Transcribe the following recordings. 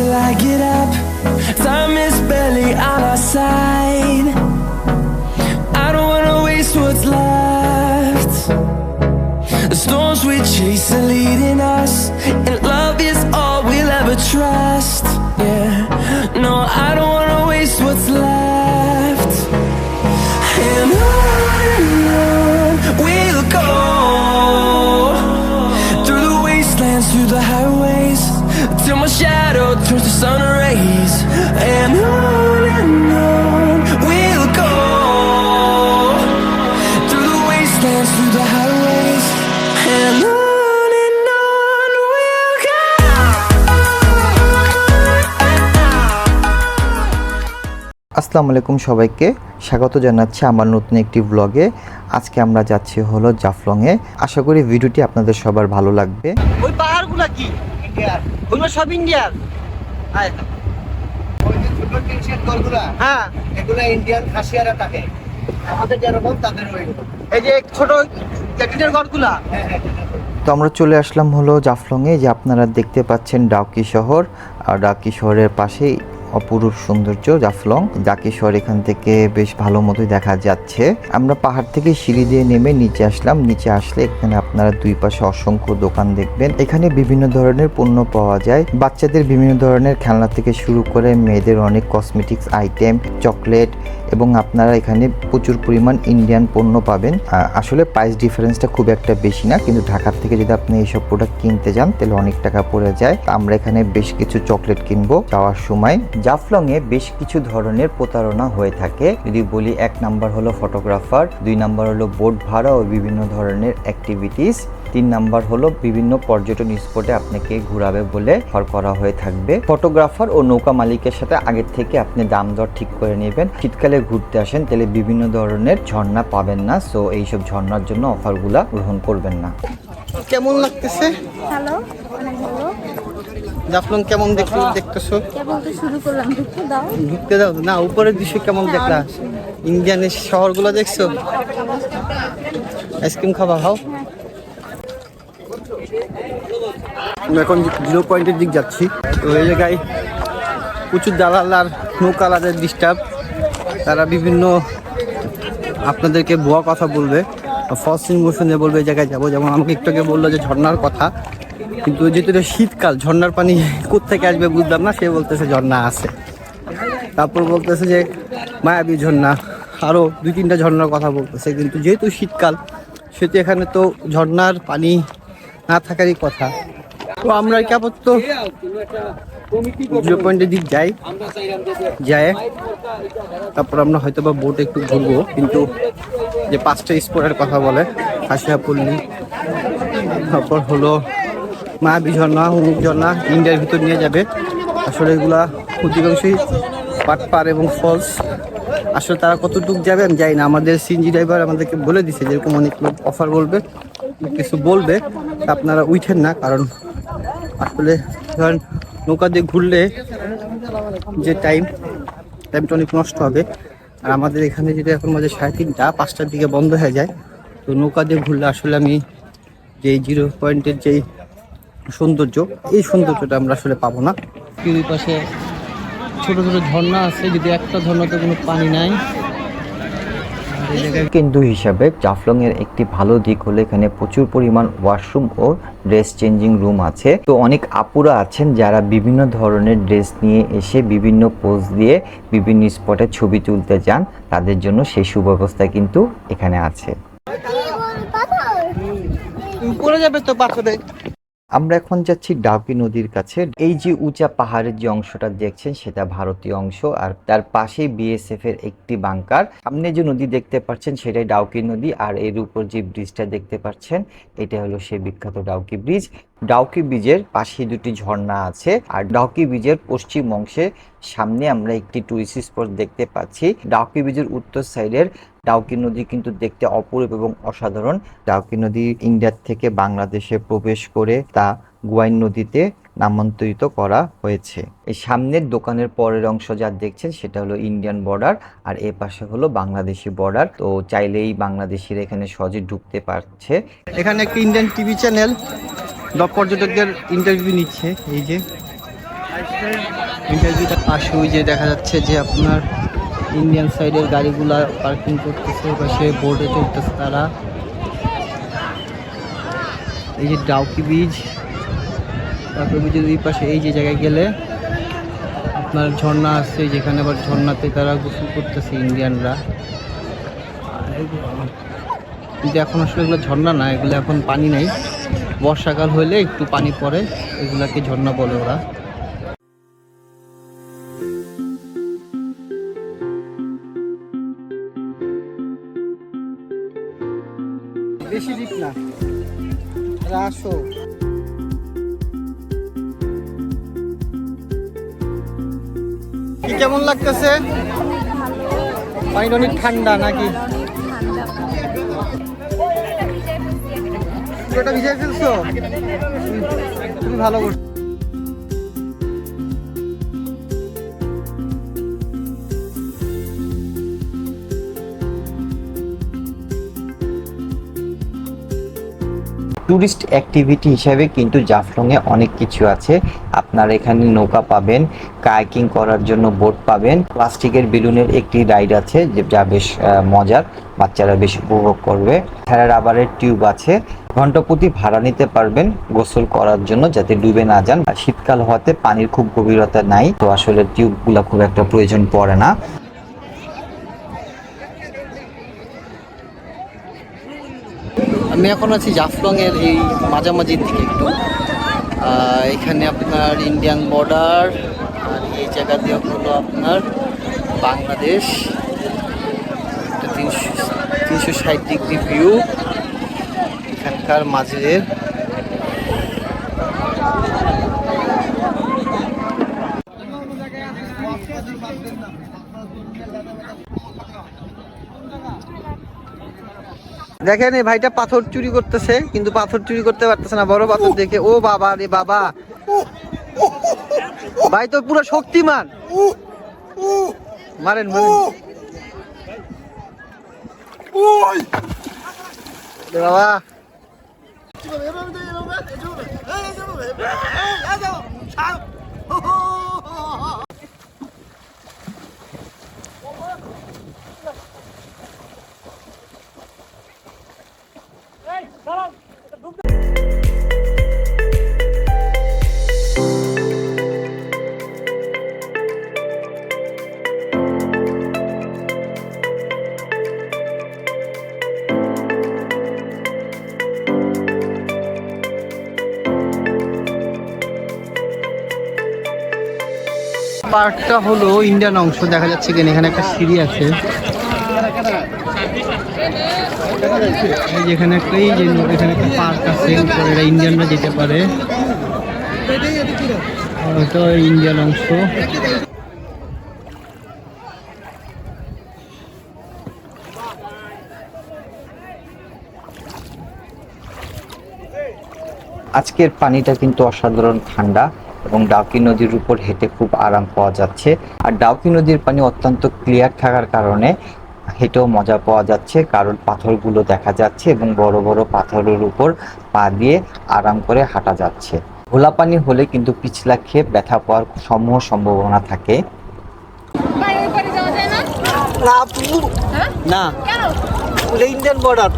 till I get up. Time is barely on our side. I don't wanna waste what's left. The storms we chase are leading us, and love is all we'll ever trust. Yeah, no, I don't wanna waste what's left. And on we'll go, through the wastelands, through the highways, till my shadow turns to sun rays. And on we'll go, through the wastelands, through the highways, and on we'll go. আসসালামু আলাইকুম সবাইকে স্বাগত জানাচ্ছি আমার নতুন একটি ব্লগে। আজকে আমরা যাচ্ছি হলো জাফলংয়ে। আশা করি ভিডিওটি আপনাদের সবার ভালো লাগবে। ওই পাহাড়গুলো কি ইন্ডিয়ার? ওগুলো সব ইন্ডিয়ার। আয় ওই যে ছোট টিনশেড ঘরগুলা, হ্যাঁ, এগুলো ইন্ডিয়ান খাসিয়ারা থাকে, আমাদের যেরকম তাদের ওইরকম। এই যে ছোট টিনের ঘরগুলা। তো আমরা চলে আসলাম হলো জাফলংয়ে। যে আপনারা দেখতে পাচ্ছেন ডাউকি শহর, আর ডাউকি শহরের পাশেই অপরূপ সৌন্দর্য জাফলং। ডাউকি শহর এখান থেকে বেশ ভালো মতোই দেখা যাচ্ছে। আমরা পাহাড় থেকে সিঁড়ি দিয়ে নেমে নিচে আসলাম। নিচে আসলে এখানে আপনারা দুই পাশে অসংখ্য দোকান দেখবেন। এখানে বিভিন্ন ধরনের পণ্য পাওয়া যায়, বাচ্চাদের বিভিন্ন ধরনের খেলনা থেকে শুরু করে মেয়েদের অনেক কসমেটিক্স আইটেম, চকলেট, এবং আপনারা এখানে প্রচুর পরিমাণ ইন্ডিয়ান পণ্য পাবেন। আসলে প্রাইস ডিফারেন্সটা খুব একটা বেশি না, কিন্তু ঢাকার থেকে যদি আপনি এইসব প্রোডাক্ট কিনতে যান তাহলে অনেক টাকা পড়ে যায়। আমরা এখানে বেশ কিছু চকলেট কিনবো যাওয়ার সময়। জাফলংয়ে বেশ কিছু ধরনের প্রতারণা হয়ে থাকে। যদি বলি, 1 নাম্বার হলো ফটোগ্রাফার, 2 নাম্বার হলো বোট ভাড়া ও বিভিন্ন ধরনের অ্যাক্টিভিটিস, 3 নাম্বার হলো বিভিন্ন পর্যটন স্পটে আপনাকে ঘোরাবে বলে অফার করা হয়ে থাকবে। ফটোগ্রাফার ও নৌকা মালিকের সাথে আগের থেকে আপনি দাম দর ঠিক করে নেবেন। শীতকালে ঘুরতে আসেন তাহলে বিভিন্ন ধরনের ঝর্ণা পাবেন না, সো এইসব ঝর্ণার জন্য অফারগুলা গ্রহণ করবেন না। কেমন লাগতেছে? হ্যালো, অনেক ভালো। জাফলং কেমন দেখতেছো? কেবল তো শুরু করলাম, ঢুকতে দাও। ঢুকতে দাও না, উপরের দৃশ্য কেমন দেখলা? ইন্ডিয়ানের শহরগুলো দেখছো? আইসক্রিম খাবা? খাও। আমরা এখন 0 পয়েন্টের দিক যাচ্ছি। তো এই জায়গায় প্রচুর দালাল আর নৌকালাদের ডিস্টার্ব। তারা বিভিন্ন আপনাদেরকে ভুয়া কথা বলবে, ফলস ইনফরমেশনে বলবে এই জায়গায় যাবো। যেমন আমাকে একটু আগে বললো যে ঝর্ণার কথা, কিন্তু যেহেতু এটা শীতকাল, ঝর্ণার পানি কোত্থেকে আসবে বুঝলাম না। সে বলতেছে ঝর্ণা আছে, তারপর বলতেছে যে মায়াবী ঝর্ণা, আরও 2-3টা ঝর্ণার কথা বলতেছে। কিন্তু যেহেতু শীতকাল, সেহেতু এখানে তো ঝর্ণার পানি না থাকারই কথা। তো আমরা কি আপাতত 0 পয়েন্টের দিক যাই, তারপর আমরা হয়তো বা বোট একটু ঘুরবো। কিন্তু যে 5টা স্পটের কথা বলে, খাসিয়াপল্লী, তারপর হলো মায়াবী ঝর্ণা, অমুক ঝর্ণা, ইন্ডিয়ার ভিতর নিয়ে যাবে। আসলে এগুলা অধিকাংশই পাটপার এবং ফলস। আসলে তারা কতটুকু যাবে আমি জানি না। আমাদের সিএনজি ড্রাইভার আমাদেরকে বলে দিছে যেরকম অনেক লোক অফার বলবে, কিছু বলবে, আপনারা উঠেন না। কারণ আসলে ধরেন নৌকা দিয়ে ঘুরলে যে টাইমটা অনেক নষ্ট হবে। আর আমাদের এখানে যেটা এখন মাঝে 3:30, 5টার দিকে বন্ধ হয়ে যায়। তো নৌকা দিয়ে ঘুরলে আসলে আমি যেই 0 পয়েন্টের যেই সৌন্দর্য, এই সৌন্দর্যটা আমরা আসলে পাবো না। দুই পাশে ছোট ছোট ঝর্ণা আছে, যদি একটা ঝর্ণাতে কোনো পানি নাই। কিন্তু হিসাবে জাফলং এর একটি ভালো দিক হলো এখানে প্রচুর পরিমাণ ওয়াশরুম ও ড্রেস চেঞ্জিং রুম আছে। তো অনেক আপুরা আছেন যারা বিভিন্ন ধরনের ড্রেস নিয়ে এসে বিভিন্ন পোজ দিয়ে বিভিন্ন স্পটে ছবি তুলতে যান, তাদের জন্য সেই সুব্যবস্থা কিন্তু এখানে আছে। পড়ে যাবে তো পাথরে। আমরা এখন যাচ্ছি ডাউকি নদীর কাছে। এই যে উঁচা পাহাড়ের যে অংশটা দেখছেন সেটা ভারতীয় অংশ, আর তার পাশেই বিএসএফ এর একটি বাংকার। সামনে যে নদী দেখতে পাচ্ছেন সেটাই ডাউকি নদী, আর এর উপর যে ব্রিজটা দেখতে পাচ্ছেন এটা হলো সেই বিখ্যাত ডাউকি ব্রিজ। ডাউকি ব্রিজের পাশে 2টি ঝর্ণা আছে, আর ডাউকি ব্রিজের পশ্চিম অংশে সামনে আমরা একটি টুরিস্ট স্পট দেখতে পাচ্ছি। ডাউকি ব্রিজের উত্তর সাইডের ডাউকি নদী কিন্তু দেখতে অপরূপ এবং অসাধারণ। ডাউকি নদী ইন্ডিয়া থেকে বাংলাদেশে প্রবেশ করে তা গুয়াইন নদীতে নামান্তরিত করা হয়েছে। এই সামনের দোকানের পরের অংশ যা দেখছেন সেটা হলো ইন্ডিয়ান বর্ডার, আর এ পাশে হলো বাংলাদেশি বর্ডার। তো চাইলেই বাংলাদেশিরা এখানে সহজে ঢুকতে পারছে। এখানে একটা ইন্ডিয়ান টিভি চ্যানেল পর্যটকদের ইন্টারভিউ নিচ্ছে। এই যে ইন্টারভিউটার পাশে ওই যে দেখা যাচ্ছে যে আপনার ইন্ডিয়ান সাইডের গাড়িগুলা পার্কিং করতেছে, পাশে বোর্ডে চড়তেছে তারা। এই যে ডাউকি বীজ, তারপর বীজের দুই পাশে এই যে জায়গায় গেলে আপনার ঝর্ণা আছে, যেখানে আবার ঝর্ণাতে তারা গোসল করতেছে ইন্ডিয়ানরা। কিন্তু এখন আসলে এগুলো ঝর্ণা না, এগুলো এখন পানি নেই, বর্ষাকাল হলে একটু পানি পড়ে, এগুলাকে ঝর্ণা বলে ওরা। বেশি ডিপ না, আসো। কি কেমন লাগতেছে? পানিটা অনেক ঠান্ডা নাকি? পুরোটা ভিজে ফেলছো? তুমি ভালো করছো। ট্যুরিস্ট অ্যাক্টিভিটি হিসাবে কিন্তু জাফলংয়ে অনেক কিছু আছে। আপনারা এখানে নৌকা পাবেন, কায়াকিং করার জন্য বোট পাবেন, প্লাস্টিকের বেলুনের একটি রাইড আছে যা বেশ মজার, বাচ্চারা বেশ উপভোগ করবে। এছাড়া রাবারের টিউব আছে, ঘন্টা প্রতি ভাড়া নিতে পারবেন গোসল করার জন্য, যাতে ডুবে না যান। আর শীতকাল হওয়াতে পানির খুব গভীরতা নাই, তো আসলে টিউবগুলো খুব একটা প্রয়োজন পড়ে না। আমি এখন আছি জাফলংয়ের এই মাঝামাঝির দিকে একটু। এখানে আপনার ইন্ডিয়ান বর্ডার, আর এই জায়গা দিয়ে হলো আপনার বাংলাদেশ। 360 ডিগ্রি ভিউ এখানকার মাঝের। দেখেন এই ভাইটা পাথর চুরি করতেছে, কিন্তু পাথর চুরি করতে পারতেছে না, বড় পাথর দেখে। ও বাবা রে বাবা, ভাই তো পুরো শক্তিমান। মারেন মারেন বাবা। পার্কটা হলো ইন্ডিয়ান অংশ, দেখা যাচ্ছে কিনা এখানে একটা সিঁড়ি আছে, যেখানে একটা এখানে একটা পার্ক আছে, উপরে এরা ইন্ডিয়ানরা যেতে পারে, ওটা ইন্ডিয়ান অংশ। আজকের পানিটা কিন্তু অসাধারণ ঠান্ডা এবং ডাউকি নদীর উপর হেঁটে খুব আরাম পাওয়া যাচ্ছে। আর ডাউকি নদীর পানি অত্যন্ত ক্লিয়ার থাকার কারণে হেঁটেও মজা পাওয়া যাচ্ছে, কারণ পাথরগুলো দেখা যাচ্ছে এবং বড় বড় পাথরের উপর পা দিয়ে আরাম করে হাঁটা যাচ্ছে। ঘোলা পানি হলে কিন্তু পিছলা খেয়ে ব্যথা পাওয়ার সমূহ সম্ভাবনা থাকে। না, ইন্ডিয়ান বর্ডার।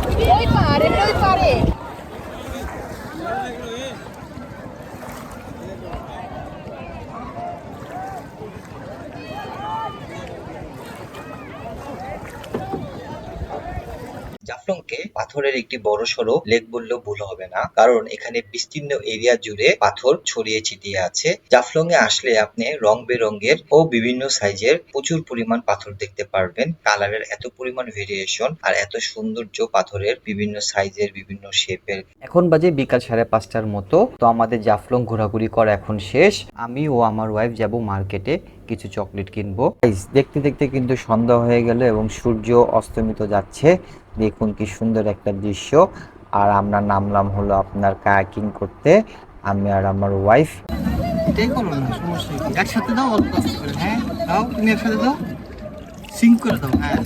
জাফলংকে পাথরের একটি বড় সড়ো লেক বললেও ভুল হবে না, কারণ এখানে বিস্তীর্ণ এরিয়া জুড়ে পাথর ছড়িয়ে ছিটিয়ে আছে। জাফলং এ আসলে আপনি রং বেরঙের ও বিভিন্ন সাইজের প্রচুর পরিমাণ পাথর দেখতে পারবেন। কালারের এত পরিমাণ ভেরিয়েশন আর এত সৌন্দর্য পাথরের, বিভিন্ন সাইজের, বিভিন্ন শেপের। এখন বাজে বিকাল 5:30টার মতো। তো আমাদের জাফলং ঘোরাঘুরি করা এখন শেষ। আমি ও আমার ওয়াইফ যাব মার্কেটে কিছু চকলেট কিনবো। দেখতে দেখতে কিন্তু সন্ধ্যা হয়ে গেল এবং সূর্য অস্তমিত যাচ্ছে। দেখুন কি সুন্দর একটা দৃশ্য। আর আমরা নামলাম হলো আপনার কায়াকিং করতে, আমি আর আমার ওয়াইফ। এটাই করো না, সমস্যা কি? একসাথে দাও, অল্প আস্তে করে। হ্যাঁ দাও, তুমি একসাথে দাও, সিঙ্ক করে দাও। হ্যাঁ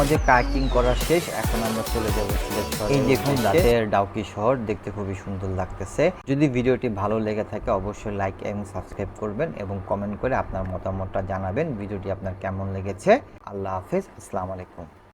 আমাদের কায়াকিং করা শেষ, এখন আমরা চলে যাব সিলেট শহরে। এই দেখুন রাতের ডাউকি শহর দেখতে খুবই সুন্দর লাগতেছে। যদি ভিডিওটি ভালো লেগে থাকে অবশ্যই লাইক এবং সাবস্ক্রাইব করবেন এবং কমেন্ট করে আপনার মতামতটা জানাবেন ভিডিওটি আপনার কেমন লেগেছে। আল্লাহ হাফেজ, আসসালামু আলাইকুম।